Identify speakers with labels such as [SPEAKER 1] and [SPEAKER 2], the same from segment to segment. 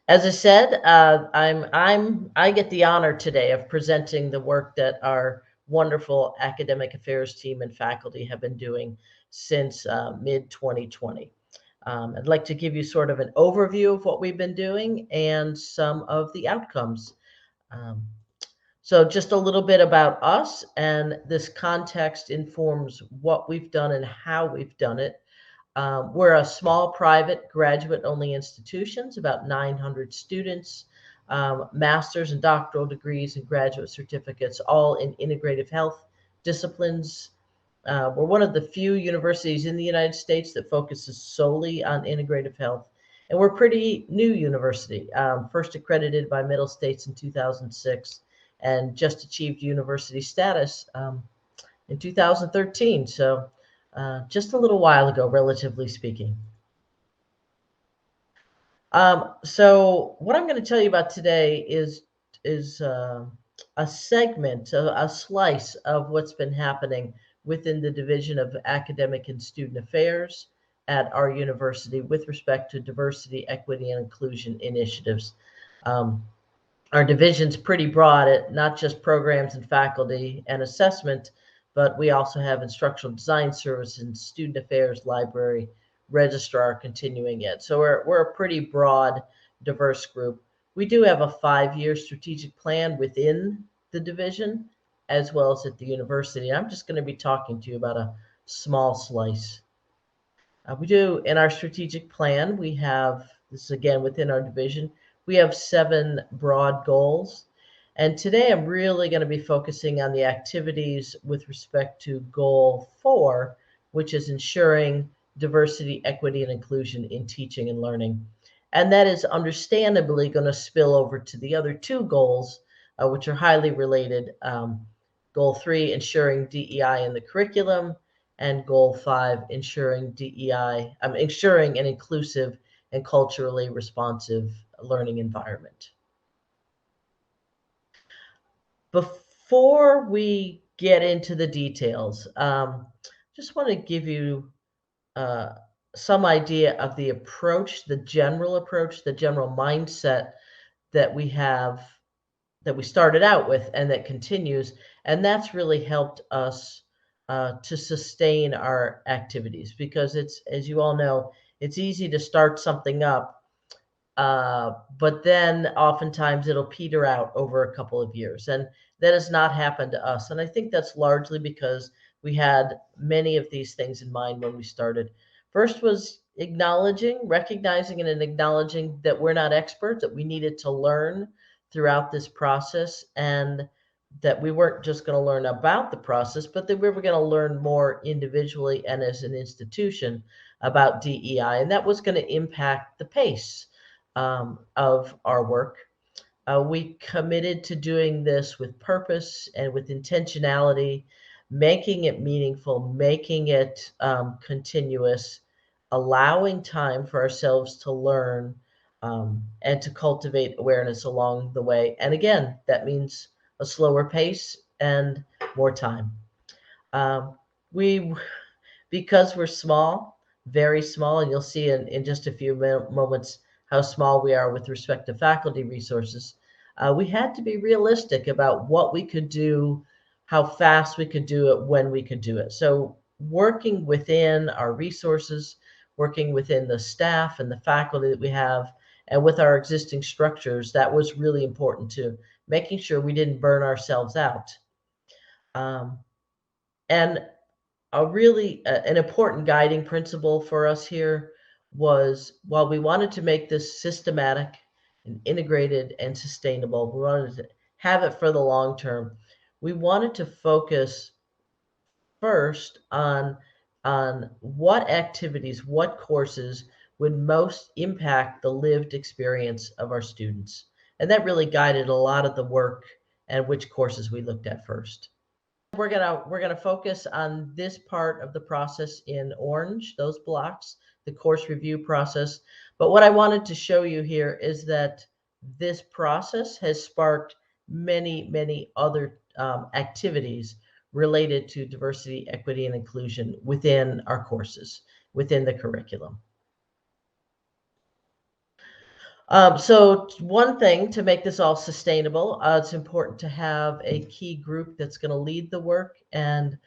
[SPEAKER 1] As I said, I get the honor today of presenting the work that our wonderful academic affairs team and faculty have been doing since mid 2020. I'd like to give you sort of an overview of what we've been doing and some of the outcomes. Um, so just a little bit about us, and this context informs what we've done and how we've done it. We're a small private graduate-only institutions, about 900 students, master's and doctoral degrees and graduate certificates, all in integrative health disciplines. We're one of the few universities in the United States that focuses solely on integrative health. And we're a pretty new university, first accredited by Middle States in 2006 and just achieved university status in 2013. So just a little while ago, relatively speaking. So what I'm going to tell you about today is a segment, a slice of what's been happening within the Division of Academic and Student Affairs at our university with respect to diversity, equity, and inclusion initiatives. Our division's pretty broad, not just programs and faculty and assessment, but we also have instructional design services and student affairs, library, registrar, continuing ed. So we're a pretty broad, diverse group. We do have a 5-year strategic plan within the division, as well as at the university. I'm just going to be talking to you about a small slice. We do, in our strategic plan, we have, this is again within our division, we have 7 broad goals. And today I'm really going to be focusing on the activities with respect to goal 4, which is ensuring diversity, equity, and inclusion in teaching and learning. And that is understandably going to spill over to the other 2 goals, which are highly related. Goal 3, ensuring DEI in the curriculum, and goal 5, ensuring ensuring an inclusive and culturally responsive learning environment. Before we get into the details, just want to give you some idea of the approach, the general mindset that we have, that we started out with and that continues. And that's really helped us to sustain our activities, because it's, as you all know, it's easy to start something up, but then oftentimes it'll peter out over a couple of years. And that has not happened to us. And I think that's largely because we had many of these things in mind when we started. First was recognizing and acknowledging that we're not experts, that we needed to learn throughout this process, and that we weren't just going to learn about the process, but that we were going to learn more individually and as an institution about DEI, and that was going to impact the pace of our work. We committed to doing this with purpose and with intentionality, making it meaningful, making it continuous, allowing time for ourselves to learn and to cultivate awareness along the way. And again, that means a slower pace and more time. Because we're small, very small, and you'll see in just a few moments how small we are with respect to faculty resources, we had to be realistic about what we could do, how fast we could do it, when we could do it. So working within our resources, working within the staff and the faculty that we have, and with our existing structures, that was really important to making sure we didn't burn ourselves out. And an important guiding principle for us here was, while we wanted to make this systematic and integrated and sustainable, we wanted to have it for the long term, we wanted to focus first on what activities, what courses would most impact the lived experience of our students. And that really guided a lot of the work and which courses we looked at first. We're gonna focus on this part of the process in orange, those blocks, the course review process. But what I wanted to show you here is that this process has sparked many other activities related to diversity, equity, and inclusion within our courses, within the curriculum. So one thing to make this all sustainable, it's important to have a key group that's going to lead the work. And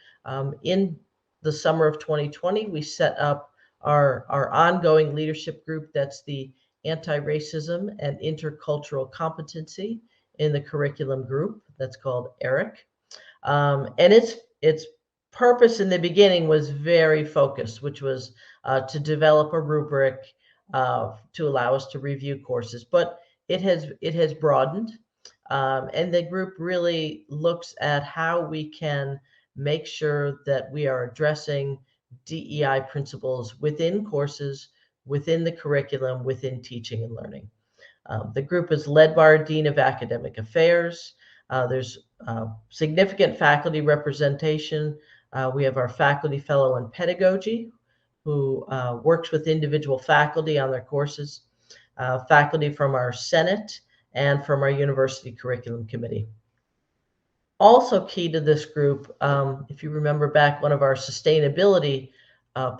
[SPEAKER 1] in the summer of 2020, we set up our ongoing leadership group. That's the Anti-Racism and Intercultural Competency in the Curriculum Group. That's called ERIC. And its purpose in the beginning was very focused, which was to develop a rubric to allow us to review courses. But it has broadened, and the group really looks at how we can make sure that we are addressing DEI principles within courses, within the curriculum, within teaching and learning. The group is led by our Dean of Academic Affairs. There's significant faculty representation. We have our faculty fellow in pedagogy who works with individual faculty on their courses, faculty from our Senate and from our University Curriculum Committee. Also key to this group, if you remember back, one of our sustainability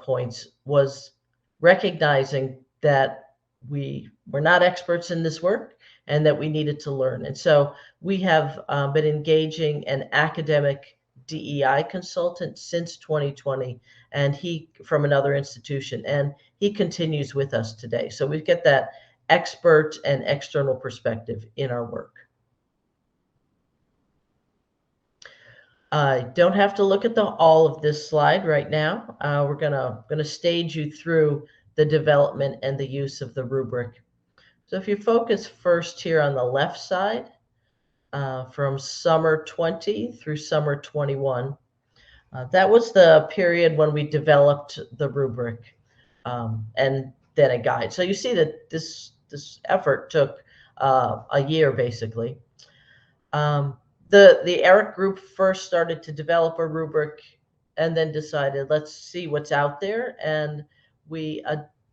[SPEAKER 1] points was recognizing that we were not experts in this work and that we needed to learn. And so we have been engaging an academic DEI consultant since 2020, and he from another institution, and he continues with us today. So we get that expert and external perspective in our work. Don't have to look at all of this slide right now. We're gonna stage you through the development and the use of the rubric. So if you focus first here on the left side, from summer 20 through summer 21, that was the period when we developed the rubric and then a guide. So you see that this effort took a year basically. The ERIC group first started to develop a rubric and then decided, let's see what's out there. And we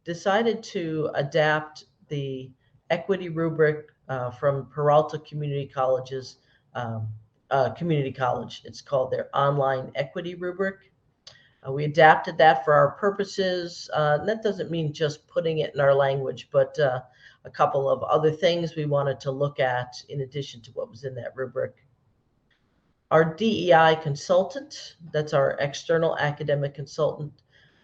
[SPEAKER 1] decided to adapt the equity rubric from Peralta Community College's community college. It's called their online equity rubric. We adapted that for our purposes. That doesn't mean just putting it in our language, but a couple of other things we wanted to look at in addition to what was in that rubric. Our DEI consultant, that's our external academic consultant,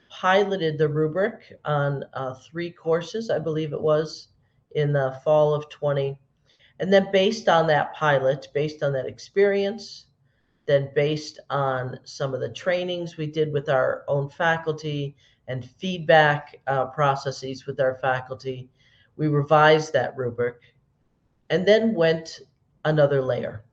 [SPEAKER 1] piloted the rubric on 3 courses, I believe it was, in the fall of 20. And then based on that pilot, based on that experience, then based on some of the trainings we did with our own faculty and feedback processes with our faculty, we revised that rubric and then went another layer.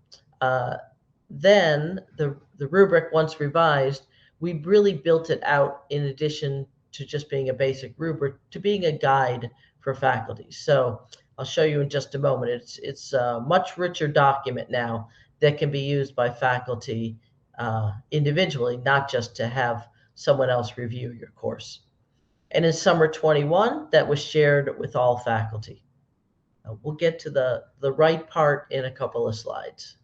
[SPEAKER 1] Then the rubric, once revised, we really built it out in addition to just being a basic rubric to being a guide for faculty. So I'll show you in just a moment. It's a much richer document now that can be used by faculty individually, not just to have someone else review your course. And in summer 21, that was shared with all faculty. We'll get to the right part in a couple of slides.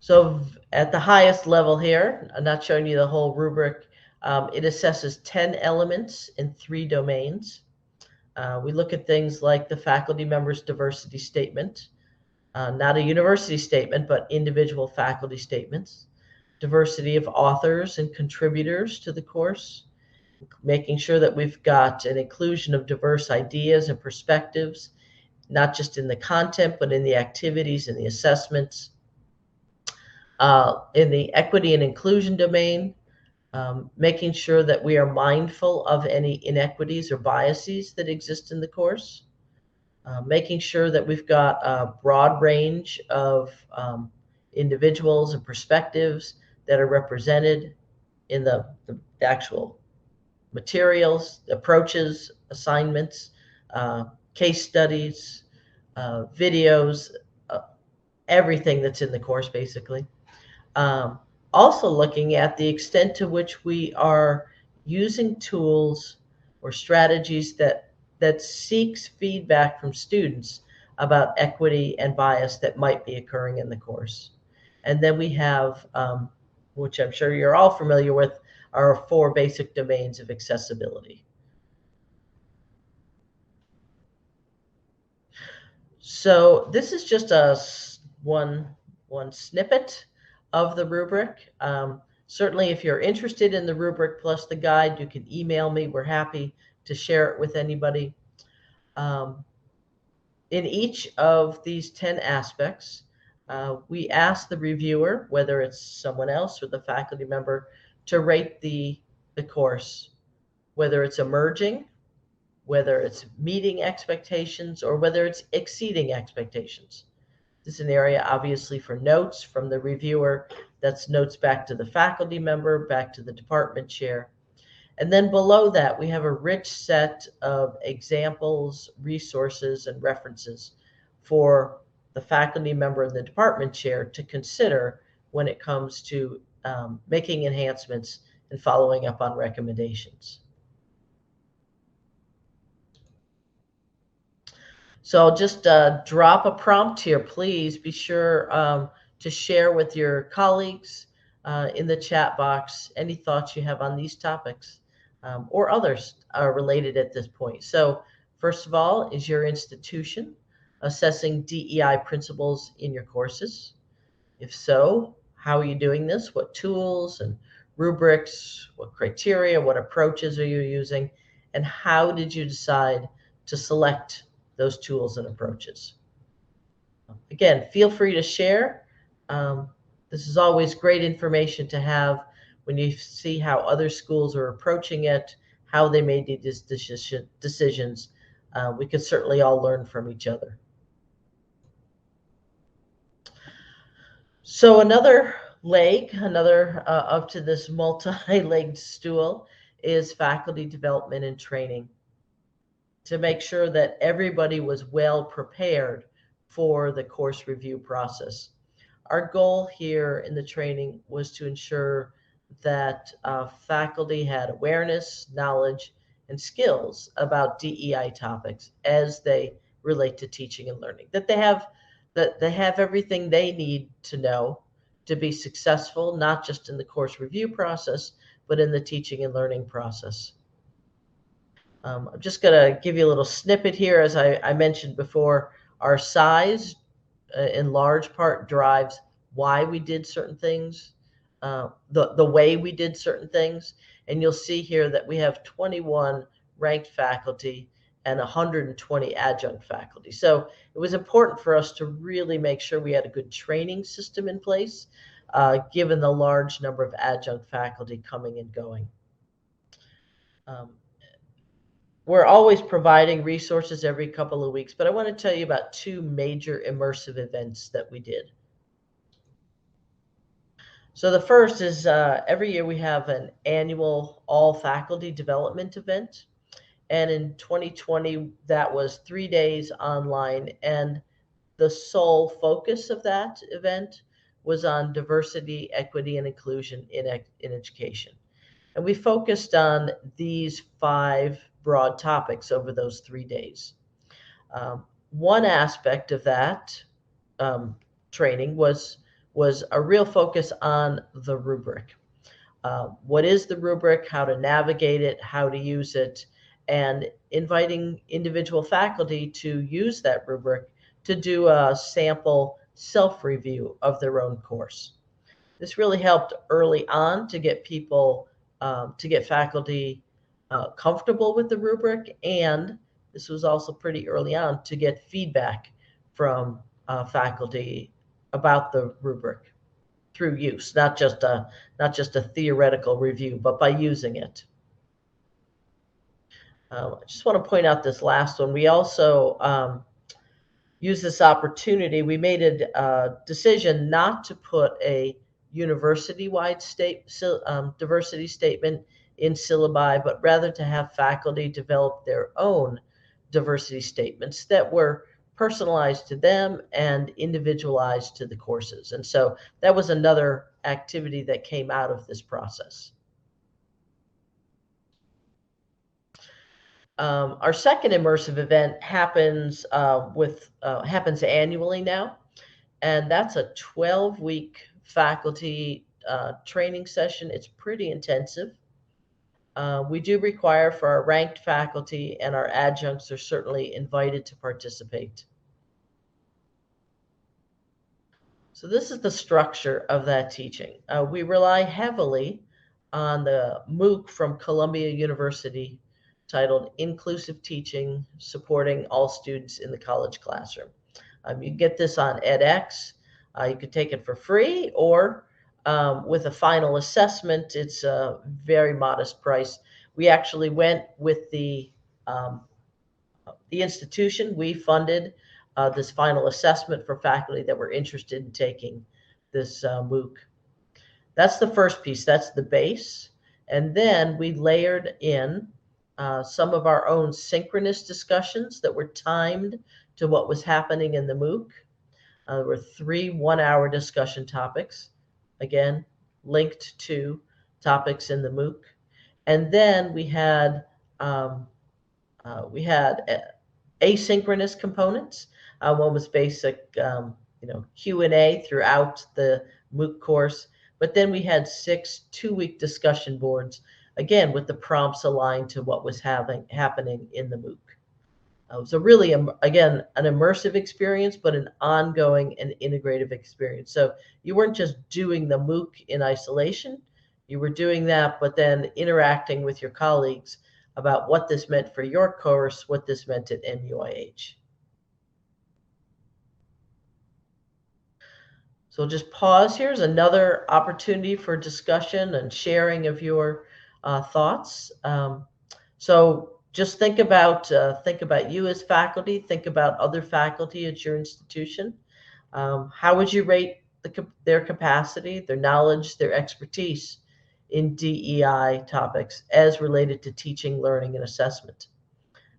[SPEAKER 1] So at the highest level here, I'm not showing you the whole rubric. It assesses 10 elements in 3 domains. We look at things like the faculty member's diversity statement, not a university statement, but individual faculty statements, diversity of authors and contributors to the course, making sure that we've got an inclusion of diverse ideas and perspectives, not just in the content, but in the activities and the assessments. In the equity and inclusion domain, making sure that we are mindful of any inequities or biases that exist in the course, making sure that we've got a broad range of individuals and perspectives that are represented in the actual materials, approaches, assignments, case studies, videos, everything that's in the course basically. Also looking at the extent to which we are using tools or strategies that seeks feedback from students about equity and bias that might be occurring in the course. And then we have, which I'm sure you're all familiar with, our 4 basic domains of accessibility. So this is just one snippet of the rubric. Certainly, if you're interested in the rubric plus the guide, you can email me. We're happy to share it with anybody. Um, in each of these 10 aspects, we ask the reviewer, whether it's someone else or the faculty member, to rate the course, whether it's emerging, whether it's meeting expectations, or whether it's exceeding expectations. This is an area, obviously, for notes from the reviewer. That's notes back to the faculty member, back to the department chair. And then below that, we have a rich set of examples, resources, and references for the faculty member and the department chair to consider when it comes to making enhancements and following up on recommendations. So I'll just drop a prompt here. Please be sure to share with your colleagues in the chat box any thoughts you have on these topics or others are related at this point. So first of all, is your institution assessing DEI principles in your courses? If so, how are you doing this? What tools and rubrics, what criteria, what approaches are you using? And how did you decide to select those tools and approaches? Again, feel free to share. This is always great information to have when you see how other schools are approaching it, how they made these decisions. We could certainly all learn from each other. So another leg, another up to this multi-legged stool is faculty development and training to make sure that everybody was well prepared for the course review process. Our goal here in the training was to ensure that faculty had awareness, knowledge, and skills about DEI topics as they relate to teaching and learning, that they have everything they need to know to be successful, not just in the course review process, but in the teaching and learning process. I'm just going to give you a little snippet here. As I mentioned before, our size in large part drives why we did certain things, the way we did certain things. And you'll see here that we have 21 ranked faculty and 120 adjunct faculty. So it was important for us to really make sure we had a good training system in place, given the large number of adjunct faculty coming and going. We're always providing resources every couple of weeks, but I want to tell you about two major immersive events that we did. So the first is every year we have an annual all faculty development event. And in 2020, that was 3 days online. And the sole focus of that event was on diversity, equity, and inclusion in education. And we focused on these 5 broad topics over those 3 days. One aspect of that training was a real focus on the rubric. What is the rubric, how to navigate it, how to use it, and inviting individual faculty to use that rubric to do a sample self-review of their own course. This really helped early on to get people, to get faculty comfortable with the rubric, and this was also pretty early on to get feedback from faculty about the rubric through use, not just a theoretical review, but by using it. I just want to point out this last one. We also use this opportunity. We made a decision not to put a university-wide diversity statement in syllabi, but rather to have faculty develop their own diversity statements that were personalized to them and individualized to the courses. And so that was another activity that came out of this process. Our second immersive event happens happens annually now, and that's a 12-week faculty training session. It's pretty intensive. We do require for our ranked faculty, and our adjuncts are certainly invited to participate. So this is the structure of that teaching. We rely heavily on the MOOC from Columbia University titled Inclusive Teaching, Supporting All Students in the College Classroom. You get this on edX. You could take it for free, or with a final assessment, it's a very modest price. We actually went with the institution. We funded this final assessment for faculty that were interested in taking this MOOC. That's the first piece. That's the base. And then we layered in some of our own synchronous discussions that were timed to what was happening in the MOOC. There were 3 one-hour discussion topics, again, linked to topics in the MOOC. And then we had asynchronous components. One was basic, Q&A throughout the MOOC course. But then we had 6 two-week discussion boards, again, with the prompts aligned to what was happening in the MOOC. It was a really, again, an immersive experience, but an ongoing and integrative experience. So you weren't just doing the MOOC in isolation. You were doing that, but then interacting with your colleagues about what this meant for your course, what this meant at MUIH. So just pause. Here's another opportunity for discussion and sharing of your thoughts. So just think about you as faculty. Think about other faculty at your institution. How would you rate their capacity, their knowledge, their expertise in DEI topics as related to teaching, learning, and assessment?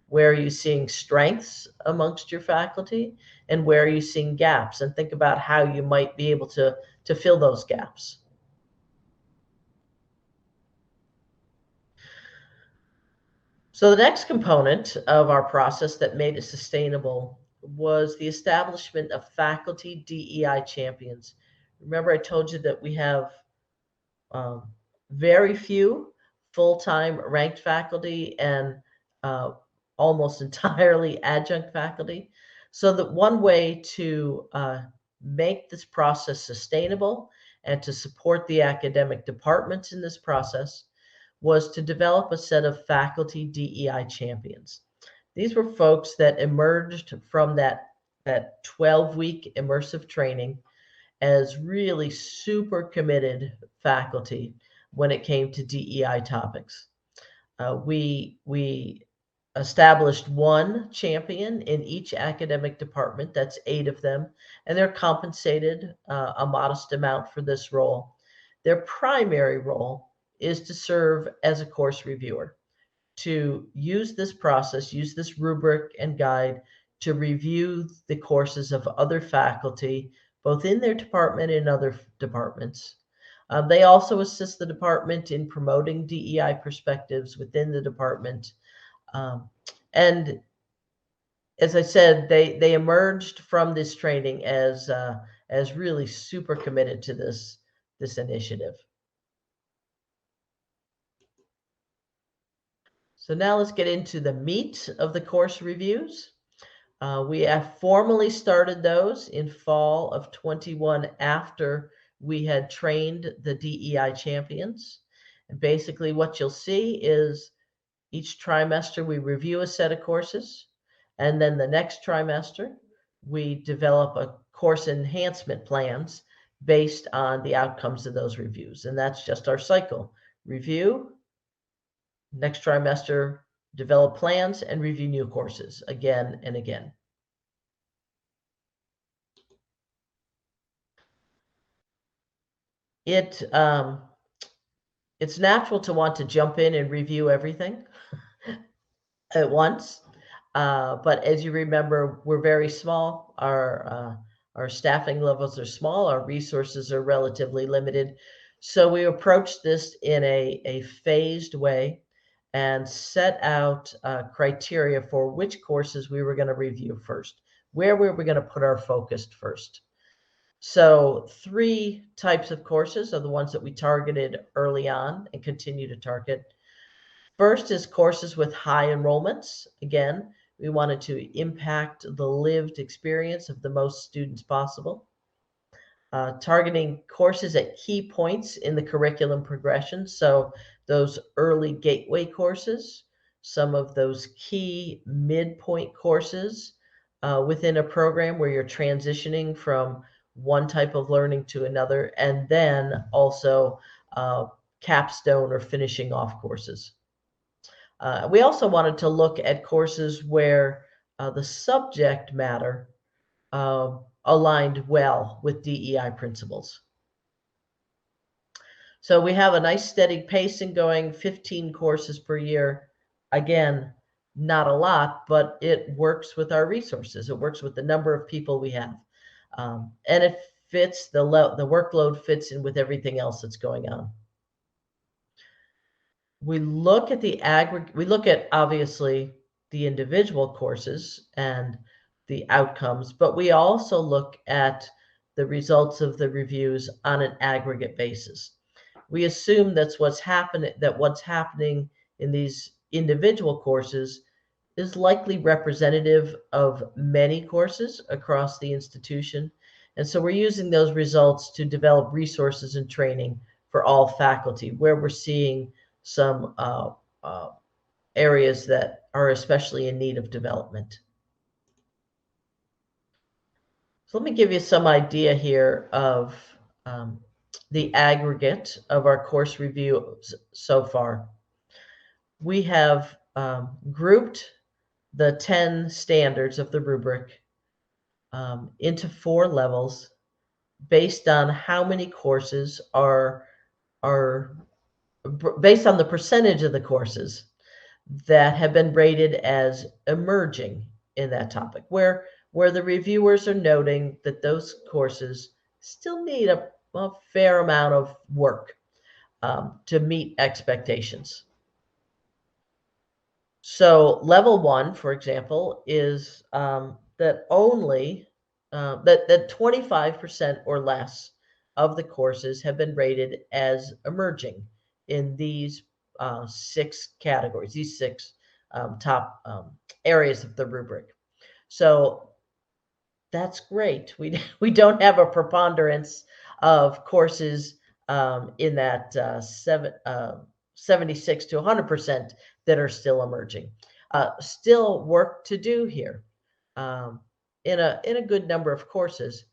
[SPEAKER 1] Where are you seeing strengths amongst your faculty, and where are you seeing gaps? And think about how you might be able to fill those gaps. So the next component of our process that made it sustainable was the establishment of faculty DEI champions. Remember, I told you that we have very few full-time ranked faculty and almost entirely adjunct faculty. So that one way to make this process sustainable and to support the academic departments in this process was to develop a set of faculty DEI champions. These were folks that emerged from that 12-week immersive training as really super committed faculty when it came to DEI topics. We established one champion in each academic department. That's 8 of them, and they're compensated a modest amount for this role. Their primary role is to serve as a course reviewer, to use this process, use this rubric and guide to review the courses of other faculty, both in their department and other departments. They also assist the department in promoting DEI perspectives within the department. And as I said, they emerged from this training as really super committed to this initiative. So now let's get into the meat of the course reviews. We have formally started those in fall of 21 after we had trained the DEI champions. And basically what you'll see is each trimester we review a set of courses, and then the next trimester we develop a course enhancement plans based on the outcomes of those reviews. And that's just our cycle. Review, next trimester, develop plans, and review new courses again and again. It's natural to want to jump in and review everything at once. But as you remember, we're very small. Our staffing levels are small. Our resources are relatively limited. So we approached this in a phased way and set out criteria for which courses we were going to review first, where we were going to put our focus first. So 3 types of courses are the ones that we targeted early on and continue to target. First is courses with high enrollments. Again, we wanted to impact the lived experience of the most students possible. Targeting courses at key points in the curriculum progression. So those early gateway courses, some of those key midpoint courses within a program where you're transitioning from one type of learning to another, and then also capstone or finishing off courses. We also wanted to look at courses where the subject matter aligned well with DEI principles. So we have a nice steady pacing going, 15 courses per year. Again, not a lot, but it works with our resources. It works with the number of people we have. And it fits, the workload fits in with everything else that's going on. We look at the aggregate, we look at obviously the individual courses and the outcomes, but we also look at the results of the reviews on an aggregate basis. We assume what's happening in these individual courses is likely representative of many courses across the institution. And so we're using those results to develop resources and training for all faculty where we're seeing some areas that are especially in need of development. So let me give you some idea here of the aggregate of our course reviews so far. We have grouped the 10 standards of the rubric into 4 levels based on how many courses are based on the percentage of the courses that have been rated as emerging in that topic, where the reviewers are noting that those courses still need a fair amount of work to meet expectations. So level 1, for example, is that only that 25% or less of the courses have been rated as emerging in these 6 categories, these 6 top areas of the rubric. So that's great. We don't have a preponderance of courses in that 76 to 100% that are still emerging. Still work to do here in a good number of courses,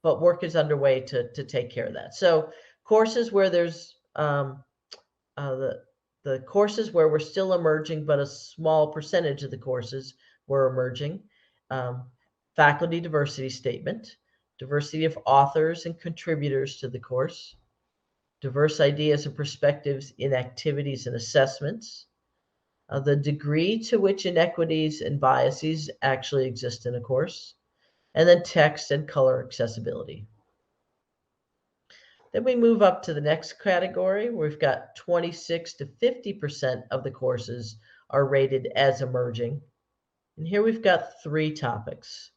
[SPEAKER 1] but work is underway to take care of that. So courses where there's the courses where we're still emerging, but a small percentage of the courses were emerging. Faculty diversity statement, diversity of authors and contributors to the course, diverse ideas and perspectives in activities and assessments, the degree to which inequities and biases actually exist in a course, and then text and color accessibility. Then we move up to the next category where we've got 26 to 50% of the courses are rated as emerging. And here we've got 3 topics.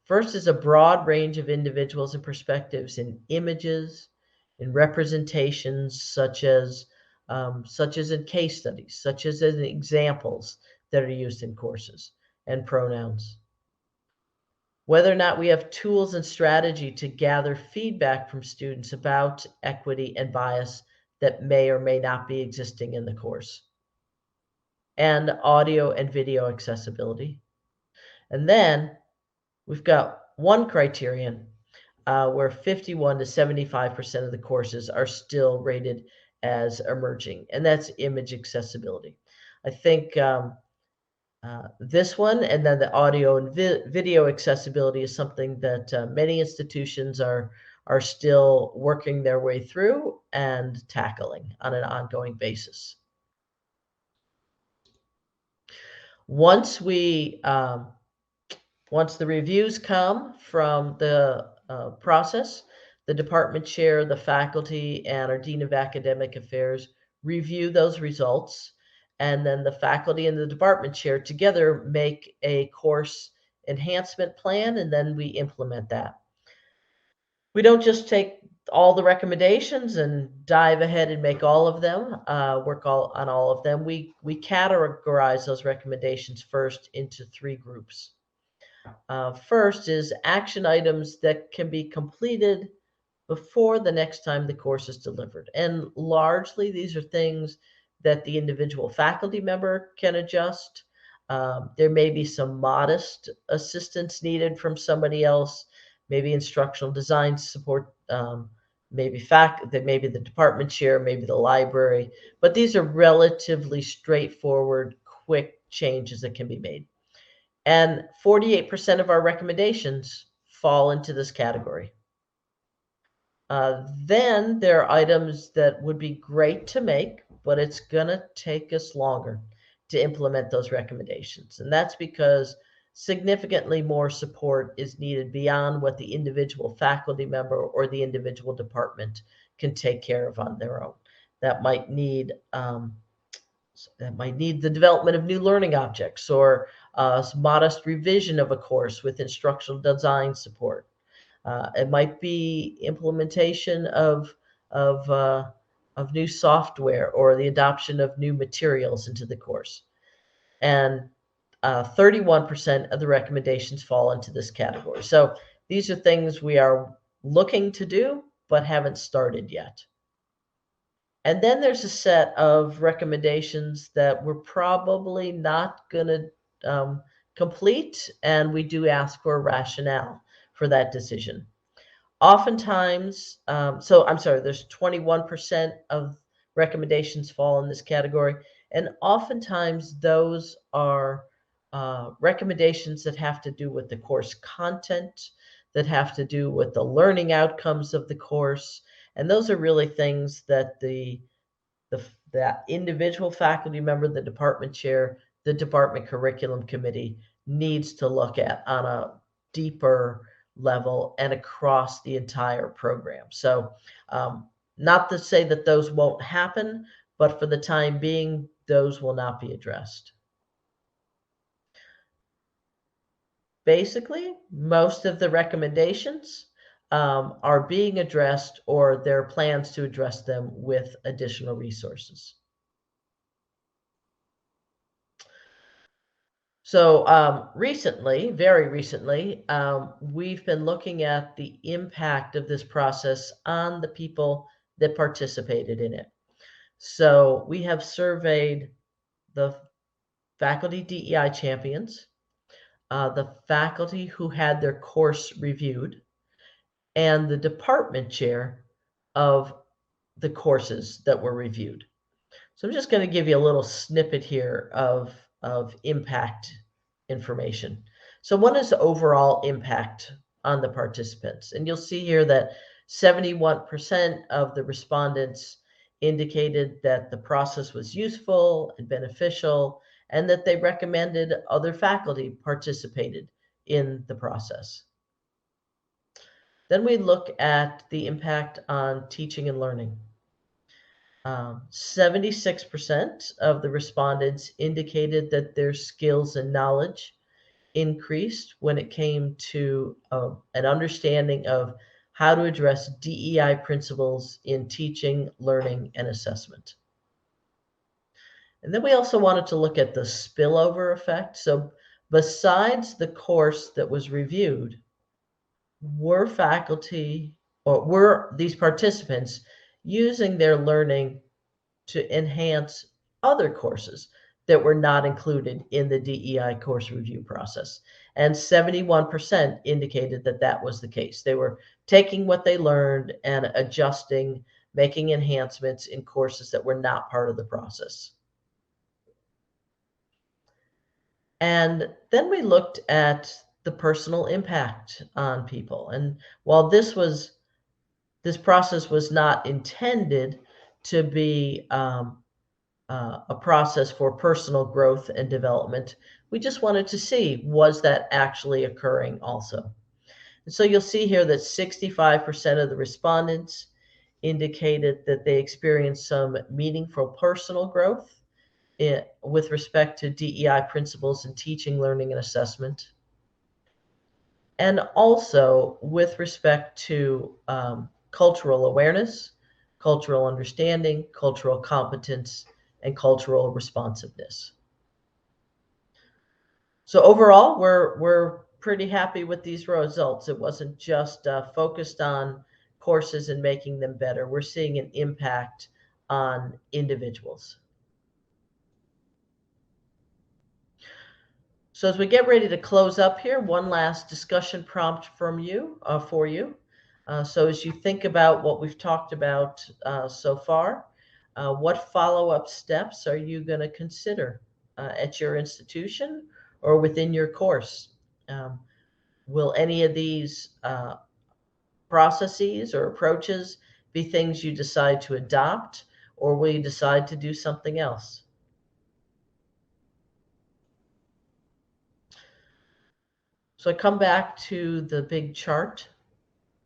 [SPEAKER 1] First is a broad range of individuals and perspectives in images, in representations such as in case studies, such as in examples that are used in courses, and pronouns. Whether or not we have tools and strategy to gather feedback from students about equity and bias that may or may not be existing in the course. And audio and video accessibility. And then we've got one criterion where 51 to 75% of the courses are still rated as emerging, and that's image accessibility. I think this one and then the audio and video accessibility is something that many institutions are still working their way through and tackling on an ongoing basis. Once the reviews come from the process, the department chair, the faculty, and our dean of academic affairs review those results, and then the faculty and the department chair together make a course enhancement plan, and then we implement that. We don't just take all the recommendations and dive ahead and make all of them, on all of them. We categorize those recommendations first into 3 groups. First is action items that can be completed before the next time the course is delivered. And largely, these are things that the individual faculty member can adjust. There may be some modest assistance needed from somebody else, maybe instructional design support, maybe the department chair, maybe the library, but these are relatively straightforward, quick changes that can be made. And 48% of our recommendations fall into this category. Then there are items that would be great to make, but it's going to take us longer to implement those recommendations. And that's because significantly more support is needed beyond what the individual faculty member or the individual department can take care of on their own. That might need the development of new learning objects or modest revision of a course with instructional design support. It might be implementation of uh, of new software or the adoption of new materials into the course. And 31% of the recommendations fall into this category. So these are things we are looking to do but haven't started yet. And then there's a set of recommendations that we're probably not going to complete, and we do ask for a rationale for that decision. Oftentimes, there's 21% of recommendations fall in this category, and oftentimes those are recommendations that have to do with the course content, that have to do with the learning outcomes of the course, and those are really things that that individual faculty member, the department chair, the department curriculum committee needs to look at on a deeper level and across the entire program. So, not to say that those won't happen, but for the time being, those will not be addressed. Basically, most of the recommendations are being addressed, or there are plans to address them with additional resources. So very recently, we've been looking at the impact of this process on the people that participated in it. So we have surveyed the faculty DEI champions, the faculty who had their course reviewed, and the department chair of the courses that were reviewed. So I'm just going to give you a little snippet here of impact information. So what is the overall impact on the participants? And you'll see here that 71% of the respondents indicated that the process was useful and beneficial, and that they recommended other faculty participated in the process. Then we look at the impact on teaching and learning. 76% of the respondents indicated that their skills and knowledge increased when it came to an understanding of how to address DEI principles in teaching, learning, and assessment. And then we also wanted to look at the spillover effect. So besides the course that was reviewed, were these participants using their learning to enhance other courses that were not included in the DEI course review process? And 71% indicated that that was the case. They were taking what they learned and adjusting, making enhancements in courses that were not part of the process. And then we looked at the personal impact on people. And while this process was not intended to be a process for personal growth and development, we just wanted to see, was that actually occurring also? And so you'll see here that 65% of the respondents indicated that they experienced some meaningful personal growth with respect to DEI principles in teaching, learning, and assessment. And also with respect to cultural awareness, cultural understanding, cultural competence, and cultural responsiveness. So overall, we're pretty happy with these results. It wasn't just focused on courses and making them better. We're seeing an impact on individuals. So as we get ready to close up here, one last discussion prompt from you for you. So as you think about what we've talked about so far, what follow-up steps are you going to consider at your institution or within your course? Will any of these processes or approaches be things you decide to adopt, or will you decide to do something else? So I come back to the big chart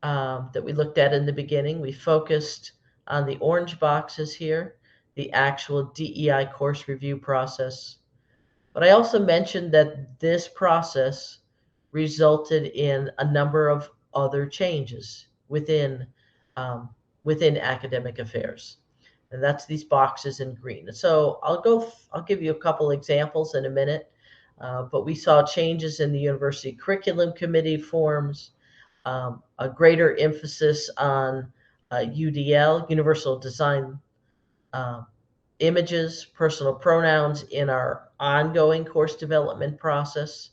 [SPEAKER 1] that we looked at in the beginning. We focused on the orange boxes here, the actual DEI course review process. But I also mentioned that this process resulted in a number of other changes within academic affairs. And that's these boxes in green. So I'll give you a couple examples in a minute. But we saw changes in the university curriculum committee forms, a greater emphasis on UDL, universal design images, personal pronouns in our ongoing course development process,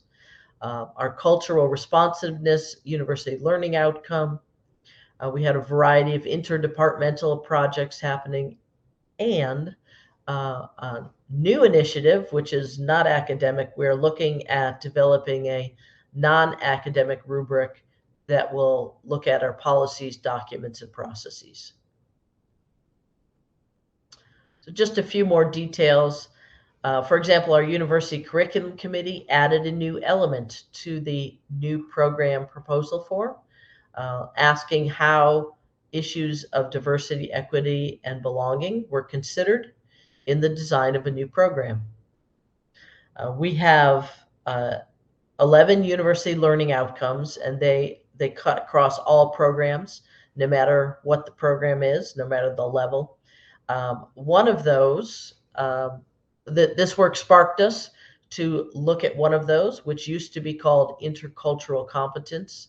[SPEAKER 1] our cultural responsiveness, university learning outcome. We had a variety of interdepartmental projects happening, and a new initiative, which is not academic. We're looking at developing a non-academic rubric that will look at our policies, documents, and processes. So just a few more details. For example, our university curriculum committee added a new element to the new program proposal form, asking how issues of diversity, equity, and belonging were considered in the design of a new program. We have 11 university learning outcomes, and they cut across all programs, no matter what the program is, no matter the level. One of those, this work sparked us to look at one of those, which used to be called intercultural competence.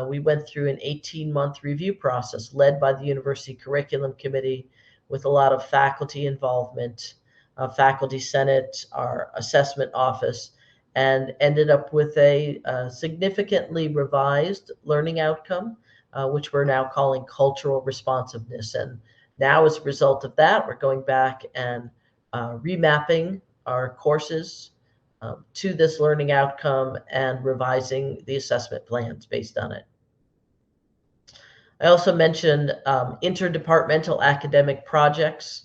[SPEAKER 1] We went through an 18-month review process led by the University Curriculum Committee with a lot of faculty involvement, Faculty Senate, our assessment office, and ended up with a significantly revised learning outcome, which we're now calling cultural responsiveness. And now as a result of that, we're going back and remapping our courses to this learning outcome and revising the assessment plans based on it. I also mentioned interdepartmental academic projects.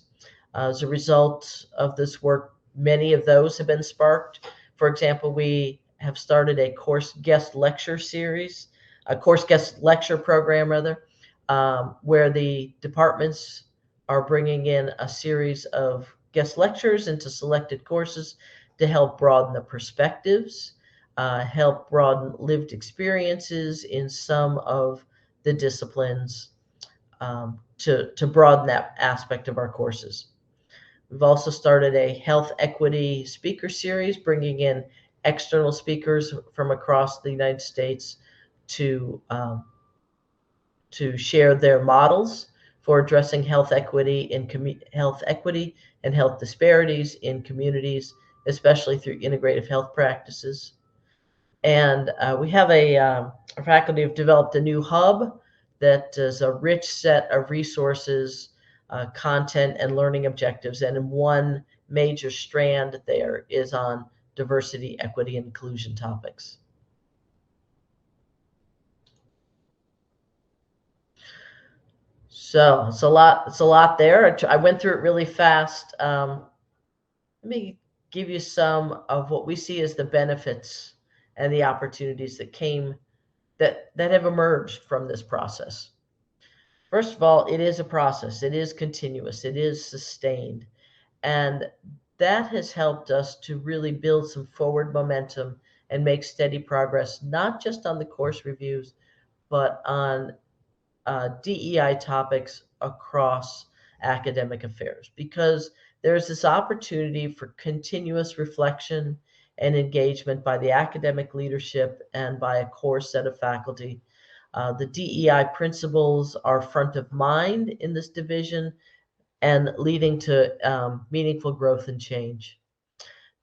[SPEAKER 1] As a result of this work, many of those have been sparked. For example, we have started a course guest lecture series, a course guest lecture program rather, where the departments are bringing in a series of guest lectures into selected courses to help broaden the perspectives, help broaden lived experiences in some of the disciplines, to broaden that aspect of our courses. We've also started a health equity speaker series, bringing in external speakers from across the United States to share their models for addressing health equity and health disparities in communities, especially through integrative health practices. And we have our faculty have developed a new hub that is a rich set of resources, content, and learning objectives. And one major strand there is on diversity, equity, and inclusion topics. So it's a lot there. I went through it really fast. Let me give you some of what we see as the benefits and the opportunities that have emerged from this process. First of all, it is a process. It is continuous. It is sustained. And that has helped us to really build some forward momentum and make steady progress, not just on the course reviews, but on DEI topics across academic affairs, because there's this opportunity for continuous reflection and engagement by the academic leadership and by a core set of faculty. The DEI principles are front of mind in this division and leading to meaningful growth and change.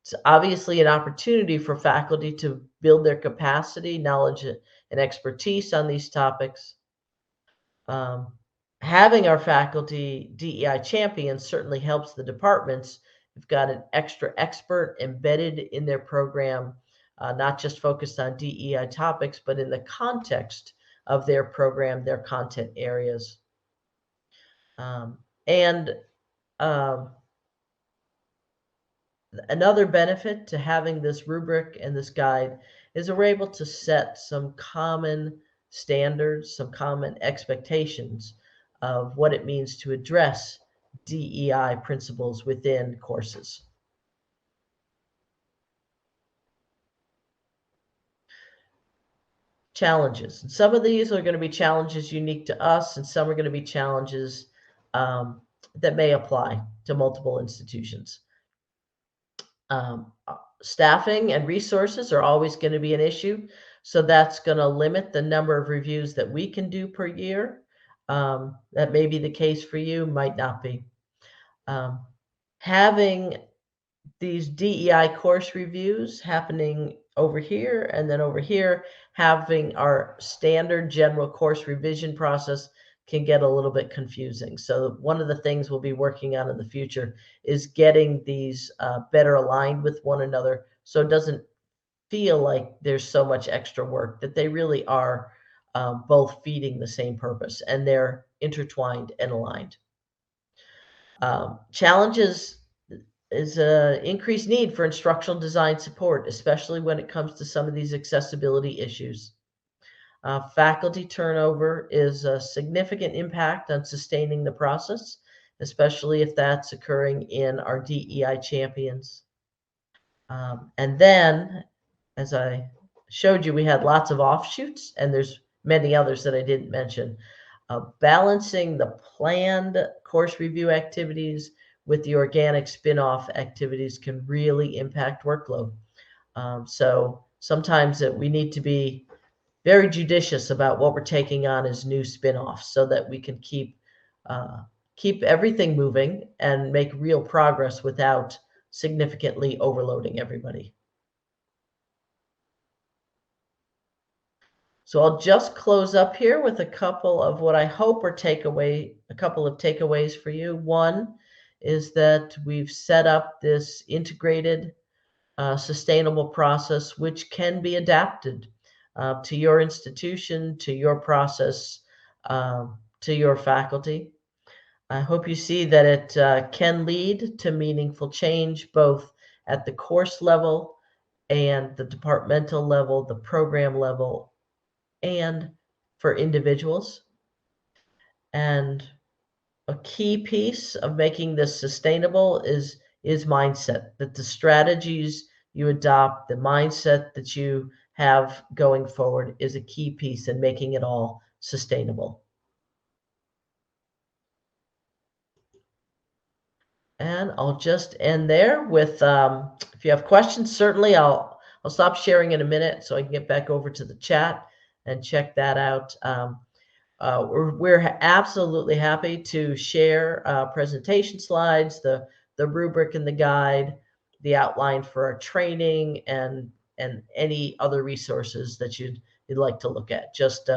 [SPEAKER 1] It's obviously an opportunity for faculty to build their capacity, knowledge, and expertise on these topics. Um, Having our faculty DEI champions certainly helps the departments. We've got an extra expert embedded in their program, not just focused on DEI topics, but in the context of their program, their content areas. And another benefit to having this rubric and this guide is that we're able to set some common standards, some common expectations of what it means to address DEI principles within courses. Challenges. And some of these are going to be challenges unique to us, and some are going to be challenges that may apply to multiple institutions. Staffing and resources are always going to be an issue. So that's going to limit the number of reviews that we can do per year. That may be the case for you, might not be. Having these DEI course reviews happening over here and then over here, having our standard general course revision process can get a little bit confusing. So one of the things we'll be working on in the future is getting these better aligned with one another, so it doesn't feel like there's so much extra work, that they really are both feeding the same purpose and they're intertwined and aligned. Challenges is an increased need for instructional design support, especially when it comes to some of these accessibility issues. Faculty turnover is a significant impact on sustaining the process, especially if that's occurring in our DEI champions. And then, as I showed you, we had lots of offshoots, and there's many others that I didn't mention. Balancing the planned course review activities with the organic spin-off activities can really impact workload. So sometimes we need to be very judicious about what we're taking on as new spin-offs so that we can keep everything moving and make real progress without significantly overloading everybody. So I'll just close up here with a couple of what I hope are a couple of takeaways for you. One is that we've set up this integrated, sustainable process which can be adapted to your institution, to your process, to your faculty. I hope you see that it can lead to meaningful change both at the course level and the departmental level, the program level, and for individuals. And a key piece of making this sustainable is mindset, that the strategies you adopt, the mindset that you have going forward is a key piece in making it all sustainable. And I'll just end there with, if you have questions, certainly I'll stop sharing in a minute so I can get back over to the chat and check that out. We're absolutely happy to share presentation slides, the rubric and the guide, the outline for our training, and any other resources that you'd like to look at. Just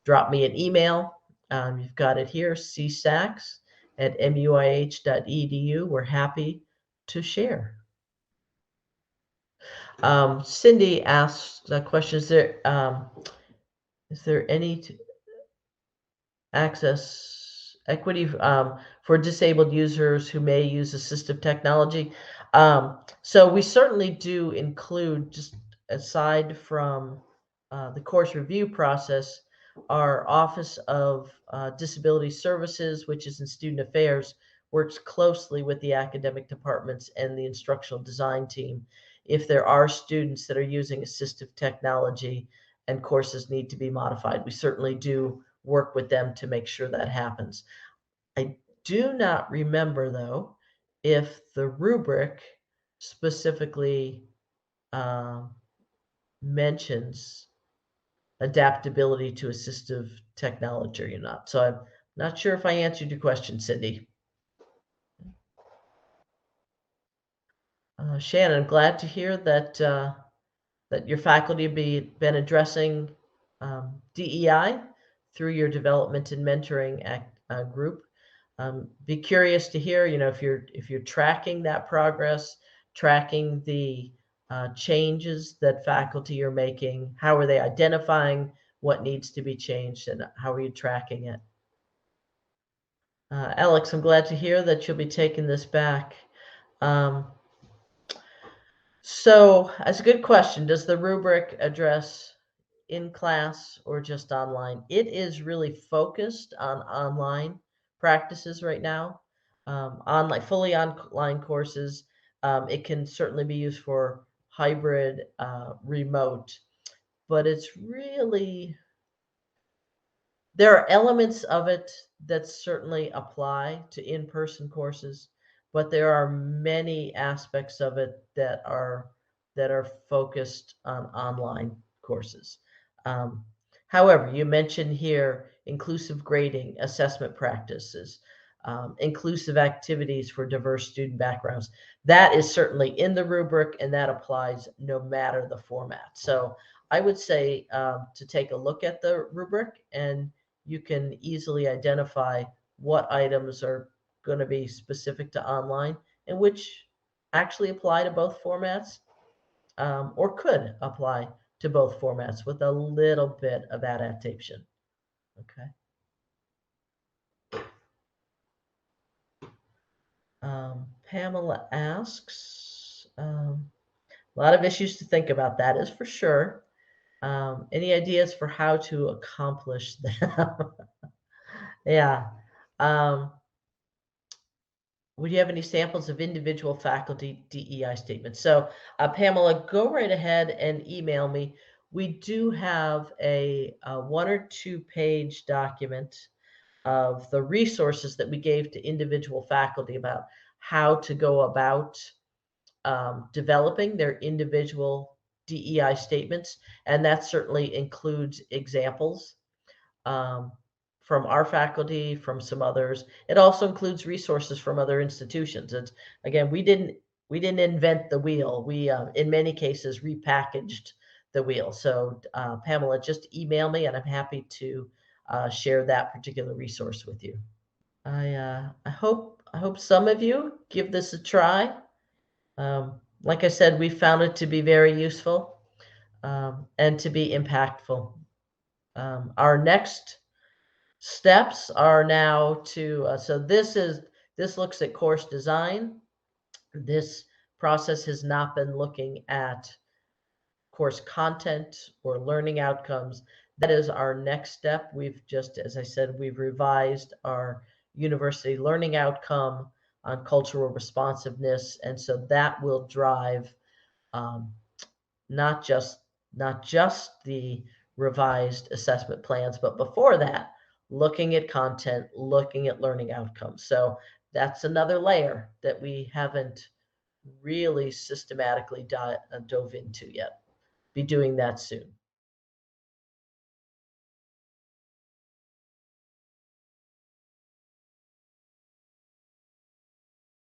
[SPEAKER 1] drop me an email. You've got it here, csacks@muih.edu. We're happy to share. Cindy asked a question: Is there any access equity for disabled users who may use assistive technology? So we certainly do include, just aside from the course review process, our Office of Disability Services, which is in Student Affairs, works closely with the academic departments and the instructional design team if there are students that are using assistive technology and courses need to be modified. We certainly do work with them to make sure that happens. I do not remember, though, if the rubric specifically mentions adaptability to assistive technology or not. So I'm not sure if I answered your question, Cindy. Shannon, I'm glad to hear that that your faculty have been addressing DEI through your development and mentoring group. Be curious to hear, if you're tracking that progress, tracking the changes that faculty are making. How are they identifying what needs to be changed, and how are you tracking it? Alex, I'm glad to hear that you'll be taking this back. So that's a good question. Does the rubric address in class or just online? It is really focused on online practices right now, fully online courses. It can certainly be used for hybrid, remote, but it's really, there are elements of it that certainly apply to in-person courses, but there are many aspects of it that are focused on online courses. Um, However, you mentioned here inclusive grading, assessment practices, inclusive activities for diverse student backgrounds. That is certainly in the rubric, and that applies no matter the format. So I would say to take a look at the rubric, and you can easily identify what items are going to be specific to online and which actually apply to both formats, or could apply to both formats with a little bit of adaptation. Okay. Pamela asks, a lot of issues to think about, that is for sure. Any ideas for how to accomplish them? Yeah. Would you have any samples of individual faculty DEI statements? So, Pamela, go right ahead and email me. We do have a 1 or 2 page document of the resources that we gave to individual faculty about how to go about developing their individual DEI statements. And that certainly includes examples um, from our faculty, from some others. It also includes resources from other institutions. It's, again, we didn't invent the wheel. We in many cases repackaged the wheel. So Pamela, just email me, and I'm happy to share that particular resource with you. I hope some of you give this a try. Like I said, we found it to be very useful, and to be impactful. Our next steps are now to, so this looks at course design. This process has not been looking at course content or learning outcomes. That is our next step. We've just, as I said, we've revised our university learning outcome on cultural responsiveness. And so that will drive um, not just the revised assessment plans, but before that, looking at content, looking at learning outcomes. So that's another layer that we haven't really systematically dove into yet. Be doing that soon.